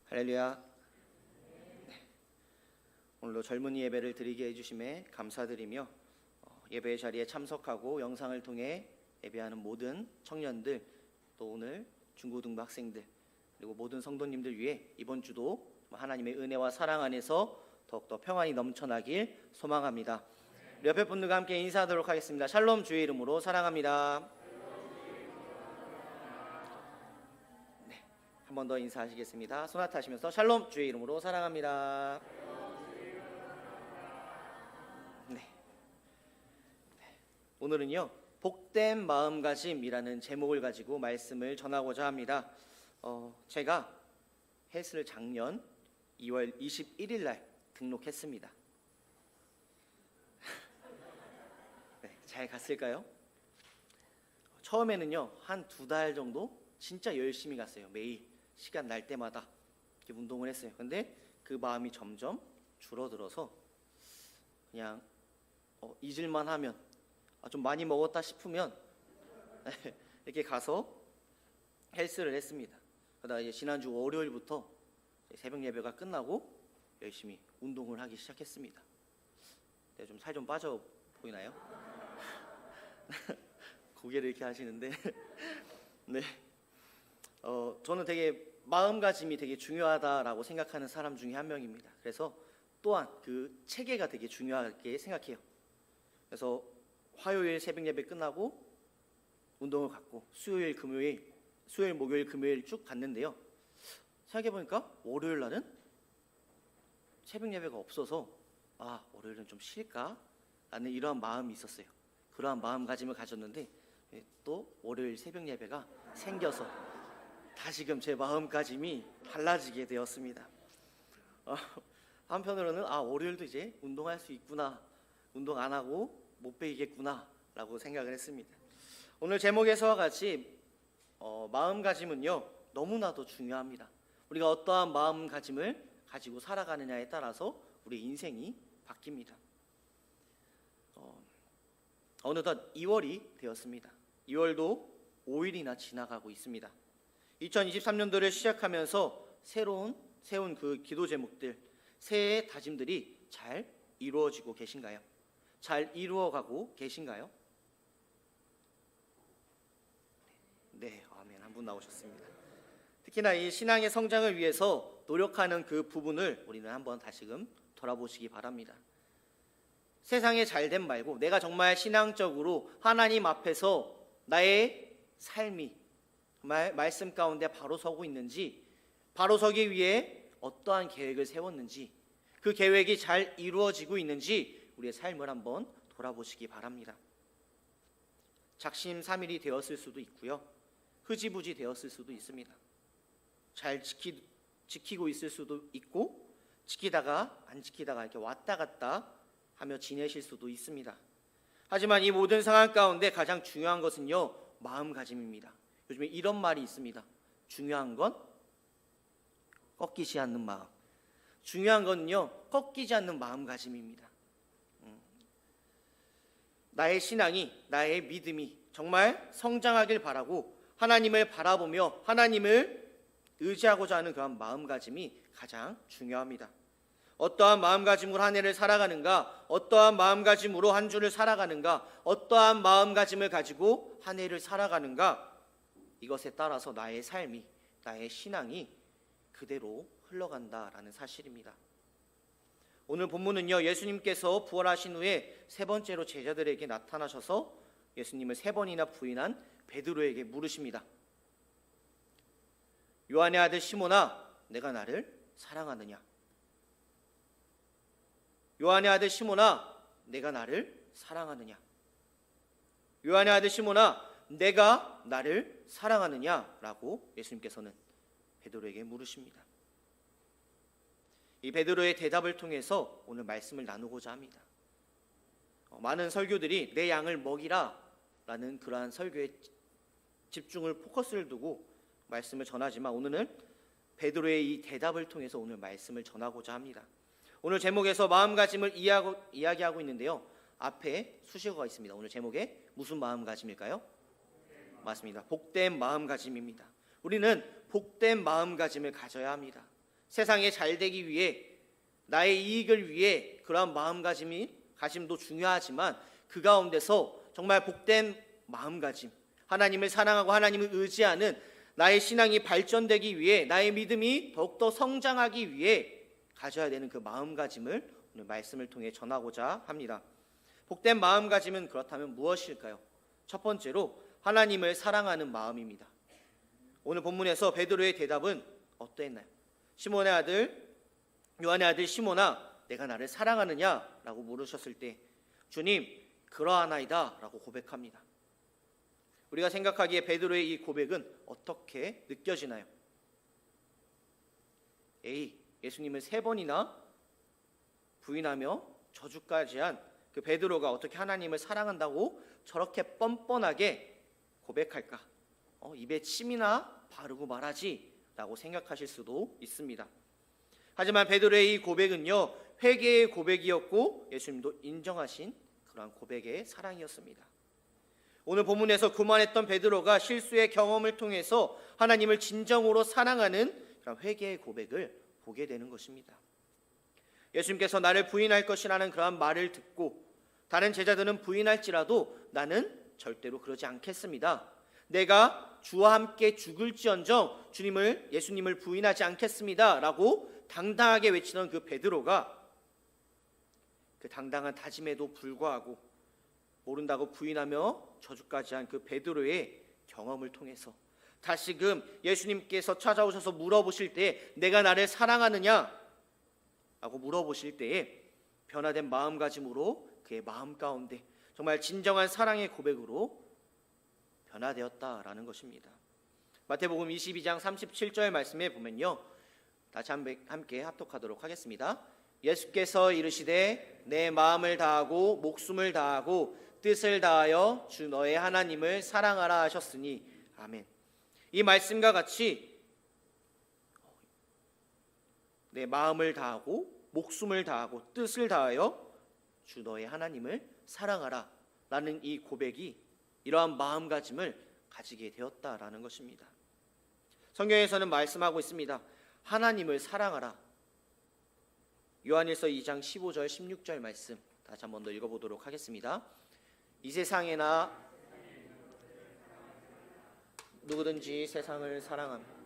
할렐루야. 오늘도 젊은이 예배를 드리게 해주심에 감사드리며 예배 자리에 참석하고 영상을 통해 예배하는 모든 청년들, 또 오늘 중고등부 학생들, 그리고 모든 성도님들 위해 이번 주도 하나님의 은혜와 사랑 안에서 더욱더 평안이 넘쳐나길 소망합니다. 옆에 분들과 함께 인사하도록 하겠습니다. 샬롬, 주의 이름으로 사랑합니다. 한 번 더 인사하시겠습니다. 소나타 하시면서 샬롬, 주의 이름으로 사랑합니다. 네. 오늘은요, 복된 마음가짐이라는 제목을 가지고 말씀을 전하고자 합니다. 제가 헬스를 작년 2월 21일 날 등록했습니다. 네, 잘 갔을까요? 처음에는요, 한 2달 정도 진짜 열심히 갔어요. 매일 시간 날 때마다 이렇게 운동을 했어요. 근데 그 마음이 점점 줄어들어서 그냥 잊을만 하면 좀 많이 먹었다 싶으면 이렇게 가서 헬스를 했습니다. 그러다 이제 지난주 월요일부터 새벽 예배가 끝나고 열심히 운동을 하기 시작했습니다. 네, 좀 살 좀 빠져 보이나요? 고개를 이렇게 하시는데 네. 저는 되게 마음가짐이 되게 중요하다라고 생각하는 사람 중에 한 명입니다. 그래서 또한 그 체계가 되게 중요하게 생각해요. 그래서 화요일 새벽 예배 끝나고 운동을 갔고 수요일, 목요일, 금요일 쭉 갔는데요. 생각해보니까 월요일 날은 새벽 예배가 없어서 월요일은 좀 쉴까? 라는 이러한 마음이 있었어요. 그러한 마음가짐을 가졌는데 또 월요일 새벽 예배가 생겨서 다시금 제 마음가짐이 달라지게 되었습니다. 한편으로는 월요일도 이제 운동할 수 있구나, 운동 안 하고 못 배이겠구나 라고 생각을 했습니다. 오늘 제목에서와 같이 마음가짐은요 너무나도 중요합니다. 우리가 어떠한 마음가짐을 가지고 살아가느냐에 따라서 우리 인생이 바뀝니다. 어느덧 2월이 되었습니다. 2월도 5일이나 지나가고 있습니다. 2023년도를 시작하면서 세운 그 기도 제목들, 새해의 다짐들이 잘 이루어지고 계신가요? 잘 이루어가고 계신가요? 네, 아멘. 한 분 나오셨습니다. 특히나 이 신앙의 성장을 위해서 노력하는 그 부분을 우리는 한번 다시금 돌아보시기 바랍니다. 세상의 잘됨 말고 내가 정말 신앙적으로 하나님 앞에서 나의 삶이 정말 말씀 가운데 바로 서고 있는지, 바로 서기 위해 어떠한 계획을 세웠는지, 그 계획이 잘 이루어지고 있는지 우리의 삶을 한번 돌아보시기 바랍니다. 작심삼일이 되었을 수도 있고요, 흐지부지 되었을 수도 있습니다. 잘 지키고 있을 수도 있고, 지키다가 안 지키다가 이렇게 왔다 갔다 하며 지내실 수도 있습니다. 하지만 이 모든 상황 가운데 가장 중요한 것은요, 마음가짐입니다. 요즘에 이런 말이 있습니다. 중요한 건 꺾이지 않는 마음. 중요한 건요, 꺾이지 않는 마음가짐입니다. 나의 신앙이, 나의 믿음이 정말 성장하길 바라고 하나님을 바라보며 하나님을 의지하고자 하는 그런 마음가짐이 가장 중요합니다. 어떠한 마음가짐으로 한 해를 살아가는가, 어떠한 마음가짐으로 한 주를 살아가는가, 어떠한 마음가짐을 가지고 한 해를 살아가는가, 이것에 따라서 나의 삶이, 나의 신앙이 그대로 흘러간다라는 사실입니다. 오늘 본문은요, 예수님께서 부활하신 후에 3번째로 제자들에게 나타나셔서 예수님을 3번이나 부인한 베드로에게 물으십니다. 요한의 아들 시몬아, 내가 나를 사랑하느냐? 요한의 아들 시몬아, 내가 나를 사랑하느냐? 요한의 아들 시몬아, 내가 나를 사랑하느냐라고 예수님께서는 베드로에게 물으십니다. 이 베드로의 대답을 통해서 오늘 말씀을 나누고자 합니다. 많은 설교들이 내 양을 먹이라 라는 그러한 설교에 집중을, 포커스를 두고 말씀을 전하지만 오늘은 베드로의 이 대답을 통해서 오늘 말씀을 전하고자 합니다. 오늘 제목에서 마음가짐을 이야기하고 있는데요, 앞에 수식어가 있습니다. 오늘 제목에 무슨 마음가짐일까요? 맞습니다. 복된 마음가짐입니다. 우리는 복된 마음가짐을 가져야 합니다. 세상에 잘 되기 위해, 나의 이익을 위해 그러한 마음가짐도 중요하지만 그 가운데서 정말 복된 마음가짐, 하나님을 사랑하고 하나님을 의지하는 나의 신앙이 발전되기 위해, 나의 믿음이 더욱더 성장하기 위해 가져야 되는 그 마음가짐을 오늘 말씀을 통해 전하고자 합니다. 복된 마음가짐은 그렇다면 무엇일까요? 첫 번째로 하나님을 사랑하는 마음입니다. 오늘 본문에서 베드로의 대답은 어떠했나요? 시몬의 아들, 요한의 아들 시몬아, 내가 나를 사랑하느냐? 라고 물으셨을 때 주님, 그러하나이다 라고 고백합니다. 우리가 생각하기에 베드로의 이 고백은 어떻게 느껴지나요? 예수님을 3번이나 부인하며 저주까지 한 그 베드로가 어떻게 하나님을 사랑한다고 저렇게 뻔뻔하게 고백할까? 입에 침이나 바르고 말하지 라고 생각하실 수도 있습니다. 하지만 베드로의 이 고백은요, 회개의 고백이었고 예수님도 인정하신 그러한 고백의 사랑이었습니다. 오늘 본문에서 교만했던 베드로가 실수의 경험을 통해서 하나님을 진정으로 사랑하는 그런 회개의 고백을 보게 되는 것입니다. 예수님께서 나를 부인할 것이라는 그러한 말을 듣고 다른 제자들은 부인할지라도 나는 절대로 그러지 않겠습니다. 내가 주와 함께 죽을지언정 예수님을 부인하지 않겠습니다 라고 당당하게 외치던 그 베드로가 그 당당한 다짐에도 불구하고 모른다고 부인하며 저주까지 한 그 베드로의 경험을 통해서 다시금 예수님께서 찾아오셔서 물어보실 때에 내가 나를 사랑하느냐 라고 물어보실 때에 변화된 마음가짐으로 그의 마음 가운데 정말 진정한 사랑의 고백으로 변화되었다라는 것입니다. 마태복음 22장 37절 말씀에 보면요, 다시 함께 합독하도록 하겠습니다. 예수께서 이르시되 내 마음을 다하고 목숨을 다하고 뜻을 다하여 주 너의 하나님을 사랑하라 하셨으니 아멘. 이 말씀과 같이 내 마음을 다하고 목숨을 다하고 뜻을 다하여 주 너의 하나님을 사랑하라 라는 이 고백이 이러한 마음가짐을 가지게 되었다라는 것입니다. 성경에서는 말씀하고 있습니다. 하나님을 사랑하라. 요한일서 2장 15절 16절 말씀 다시 한 번 더 읽어보도록 하겠습니다. 이 세상에나 누구든지 세상을 사랑하며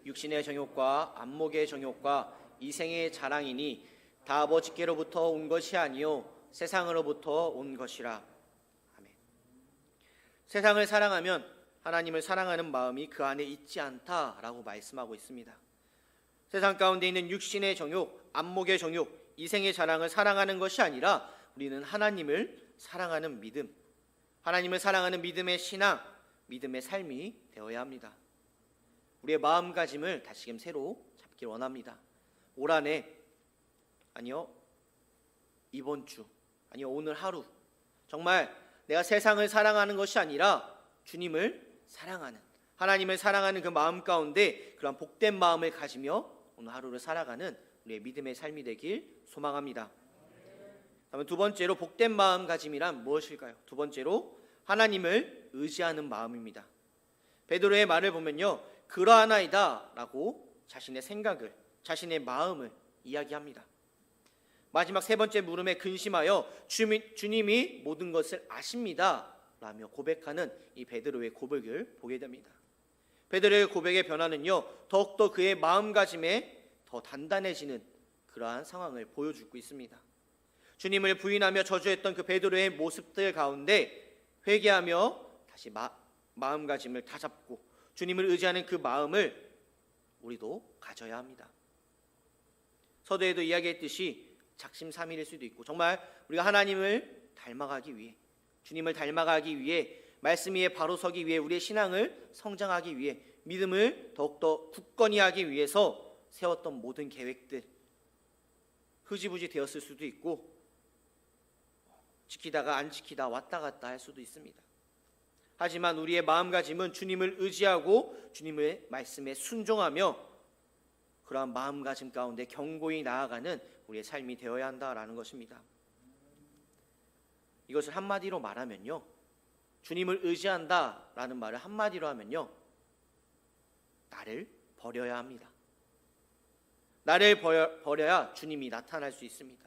육신의 정욕과 안목의 정욕과 이생의 자랑이니 다 아버지께로부터 온 것이 아니요 세상으로부터 온 것이라. 아멘. 세상을 사랑하면 하나님을 사랑하는 마음이 그 안에 있지 않다라고 말씀하고 있습니다. 세상 가운데 있는 육신의 정욕, 안목의 정욕, 이생의 자랑을 사랑하는 것이 아니라 우리는 하나님을 사랑하는 믿음, 하나님을 사랑하는 믿음의 신앙, 믿음의 삶이 되어야 합니다. 우리의 마음가짐을 다시금 새로 잡길 원합니다. 올 한해, 아니요 이번 주, 아니요 오늘 하루, 정말 내가 세상을 사랑하는 것이 아니라 주님을 사랑하는, 하나님을 사랑하는 그 마음 가운데 그런 복된 마음을 가지며 오늘 하루를 살아가는 우리의 믿음의 삶이 되길 소망합니다. 다음은 두 번째로 복된 마음가짐이란 무엇일까요? 두 번째로 하나님을 의지하는 마음입니다. 베드로의 말을 보면요, 그러하나이다 라고 자신의 생각을, 자신의 마음을 이야기합니다. 마지막 세 번째 물음에 근심하여 주님이 모든 것을 아십니다 라며 고백하는 이 베드로의 고백을 보게 됩니다. 베드로의 고백의 변화는요, 더욱더 그의 마음가짐에 더 단단해지는 그러한 상황을 보여주고 있습니다. 주님을 부인하며 저주했던 그 베드로의 모습들 가운데 회개하며 다시 마음가짐을 다잡고 주님을 의지하는 그 마음을 우리도 가져야 합니다. 서두에도 이야기했듯이 작심삼일일 수도 있고 정말 우리가 하나님을 닮아가기 위해, 주님을 닮아가기 위해, 말씀 위에 바로 서기 위해, 우리의 신앙을 성장하기 위해, 믿음을 더욱더 굳건히 하기 위해서 세웠던 모든 계획들 흐지부지 되었을 수도 있고 지키다가 안 지키다 왔다 갔다 할 수도 있습니다. 하지만 우리의 마음가짐은 주님을 의지하고 주님의 말씀에 순종하며 그러한 마음가짐 가운데 견고히 나아가는 우리의 삶이 되어야 한다라는 것입니다. 이것을 한마디로 말하면요, 주님을 의지한다라는 말을 한마디로 하면요, 나를 버려야 합니다. 나를 버려야 주님이 나타날 수 있습니다.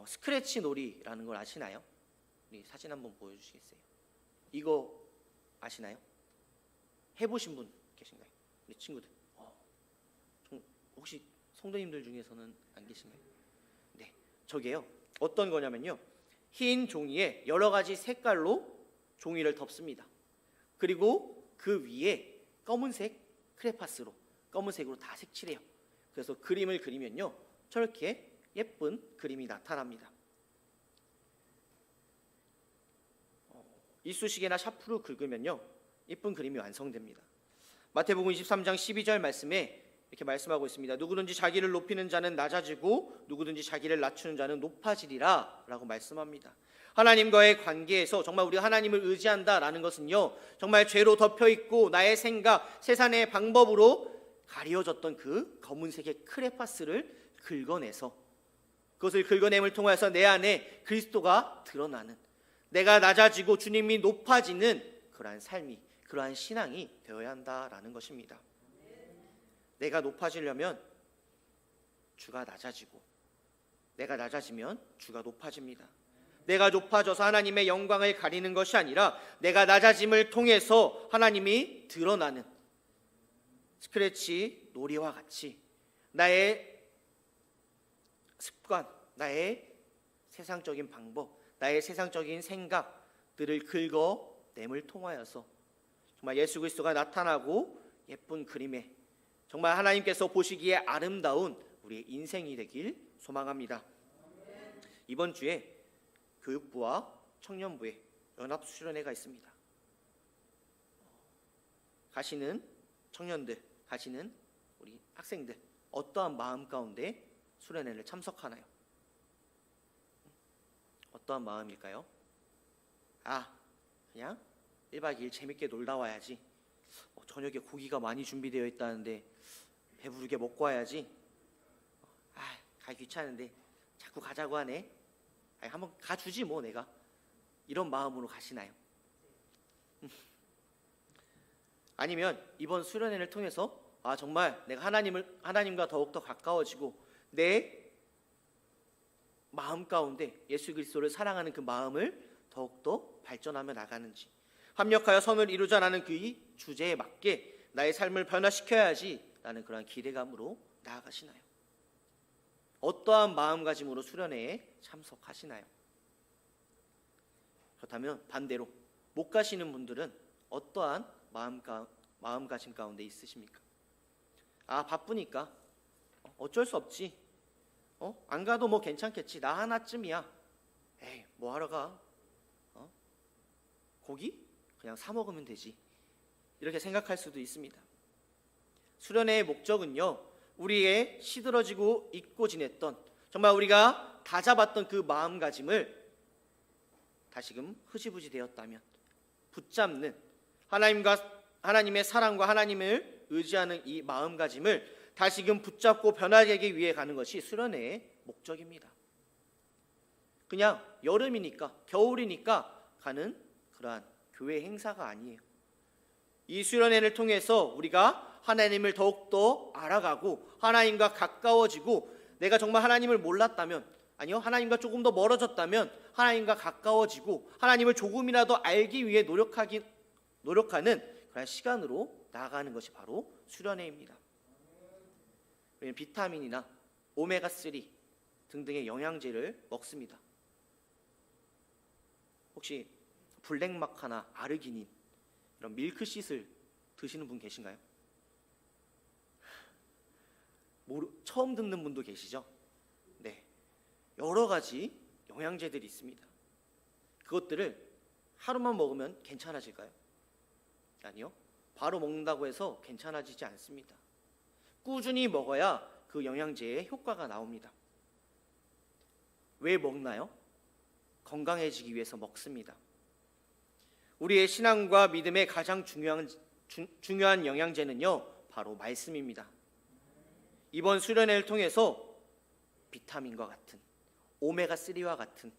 스크래치 놀이라는 걸 아시나요? 우리 사진 한번 보여주시겠어요? 이거 아시나요? 해보신 분 계신가요? 우리 친구들. 혹시 성도님들 중에서는 안 계신가요? 네, 저게요, 어떤 거냐면요, 흰 종이에 여러 가지 색깔로 종이를 덮습니다. 그리고 그 위에 검은색 크레파스로, 검은색으로 다 색칠해요. 그래서 그림을 그리면요, 저렇게 예쁜 그림이 나타납니다. 이쑤시개나 샤프로 긁으면요, 예쁜 그림이 완성됩니다. 마태복음 23장 12절 말씀에 이렇게 말씀하고 있습니다. 누구든지 자기를 높이는 자는 낮아지고 누구든지 자기를 낮추는 자는 높아지리라 라고 말씀합니다. 하나님과의 관계에서 정말 우리가 하나님을 의지한다라는 것은요, 정말 죄로 덮여있고 나의 생각, 세상의 방법으로 가려졌던 그 검은색의 크레파스를 긁어내서, 그것을 긁어냄을 통해서 내 안에 그리스도가 드러나는, 내가 낮아지고 주님이 높아지는 그러한 삶이, 그러한 신앙이 되어야 한다라는 것입니다. 내가 높아지려면 주가 낮아지고, 내가 낮아지면 주가 높아집니다. 내가 높아져서 하나님의 영광을 가리는 것이 아니라 내가 낮아짐을 통해서 하나님이 드러나는, 스크래치 놀이와 같이 나의 습관, 나의 세상적인 방법, 나의 세상적인 생각들을 긁어냄을 통하여서 정말 예수 그리스도가 나타나고 예쁜 그림에 정말 하나님께서 보시기에 아름다운 우리의 인생이 되길 소망합니다. 이번 주에 교육부와 청년부의 연합수련회가 있습니다. 가시는 청년들, 가시는 우리 학생들, 어떠한 마음 가운데 수련회를 참석하나요? 어떠한 마음일까요? 그냥 1박 2일 재밌게 놀다 와야지. 저녁에 고기가 많이 준비되어 있다는데 배부르게 먹고 와야지. 가기 귀찮은데 자꾸 가자고 하네. 한번 가주지 뭐 내가. 이런 마음으로 가시나요? 아니면 이번 수련회를 통해서 정말 내가 하나님과 더욱더 가까워지고 내 마음 가운데 예수 그리스도를 사랑하는 그 마음을 더욱더 발전하며 나가는지, 합력하여 선을 이루자라는 그 주제에 맞게 나의 삶을 변화시켜야지라는 그런 기대감으로 나아가시나요? 어떠한 마음가짐으로 수련회에 참석하시나요? 그렇다면 반대로 못 가시는 분들은 어떠한 마음가짐 가운데 있으십니까? 바쁘니까 어쩔 수 없지. 안 가도 뭐 괜찮겠지. 나 하나쯤이야. 에이, 뭐 하러 가? 고기? 그냥 사 먹으면 되지. 이렇게 생각할 수도 있습니다. 수련회의 목적은요, 우리의 시들어지고 잊고 지냈던, 정말 우리가 다 잡았던 그 마음가짐을 다시금 흐지부지 되었다면 붙잡는, 하나님의 사랑과 하나님을 의지하는 이 마음가짐을 다시금 붙잡고 변화되기 위해 가는 것이 수련회의 목적입니다. 그냥 여름이니까, 겨울이니까 가는 그러한 교회 행사가 아니에요. 이 수련회를 통해서 우리가 하나님을 더욱더 알아가고 하나님과 가까워지고, 내가 정말 하나님을 몰랐다면, 아니요, 하나님과 조금 더 멀어졌다면 하나님과 가까워지고 하나님을 조금이라도 알기 위해 노력하는 그런 시간으로 나아가는 것이 바로 수련회입니다. 우리는 비타민이나 오메가3 등등의 영양제를 먹습니다. 혹시 블랙마카나 아르기닌, 이런 밀크시슬 드시는 분 계신가요? 처음 듣는 분도 계시죠? 네, 여러 가지 영양제들이 있습니다. 그것들을 하루만 먹으면 괜찮아질까요? 아니요, 바로 먹는다고 해서 괜찮아지지 않습니다. 꾸준히 먹어야 그 영양제의 효과가 나옵니다. 왜 먹나요? 건강해지기 위해서 먹습니다. 우리의 신앙과 믿음의 가장 중요한 영양제는요, 바로 말씀입니다. 이번 수련회를 통해서 비타민과 같은, 오메가3와 같은,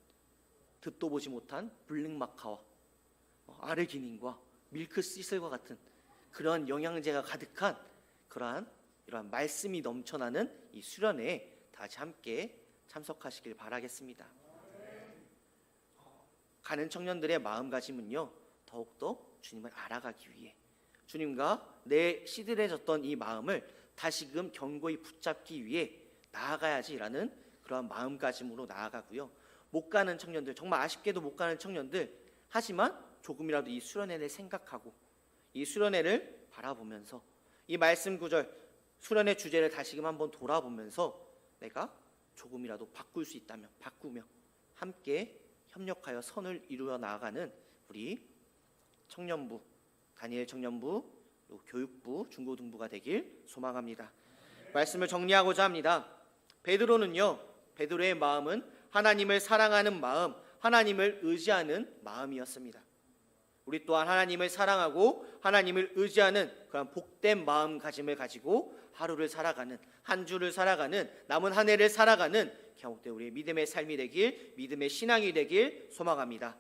듣도 보지 못한 블랙마카와 아르기닌과 밀크시슬과 같은 그러한 영양제가 가득한 이러한 말씀이 넘쳐나는 이 수련회에 다시 함께 참석하시길 바라겠습니다. 가는 청년들의 마음가짐은요, 더욱더 주님을 알아가기 위해 주님과 내 시들해졌던 이 마음을 다시금 견고히 붙잡기 위해 나아가야지라는 그러한 마음가짐으로 나아가고요. 못 가는 청년들, 정말 아쉽게도 못 가는 청년들, 하지만 조금이라도 이 수련회를 생각하고 이 수련회를 바라보면서 이 말씀 구절, 수련회 주제를 다시금 한번 돌아보면서 내가 조금이라도 바꿀 수 있다면 바꾸며 함께 협력하여 선을 이루어 나아가는 우리 청년부, 다니엘 청년부, 교육부, 중고등부가 되길 소망합니다. 말씀을 정리하고자 합니다. 베드로의 마음은 하나님을 사랑하는 마음, 하나님을 의지하는 마음이었습니다. 우리 또한 하나님을 사랑하고 하나님을 의지하는 그런 복된 마음가짐을 가지고 하루를 살아가는, 한 주를 살아가는, 남은 한 해를 살아가는 경옥대 우리의 믿음의 삶이 되길, 믿음의 신앙이 되길 소망합니다.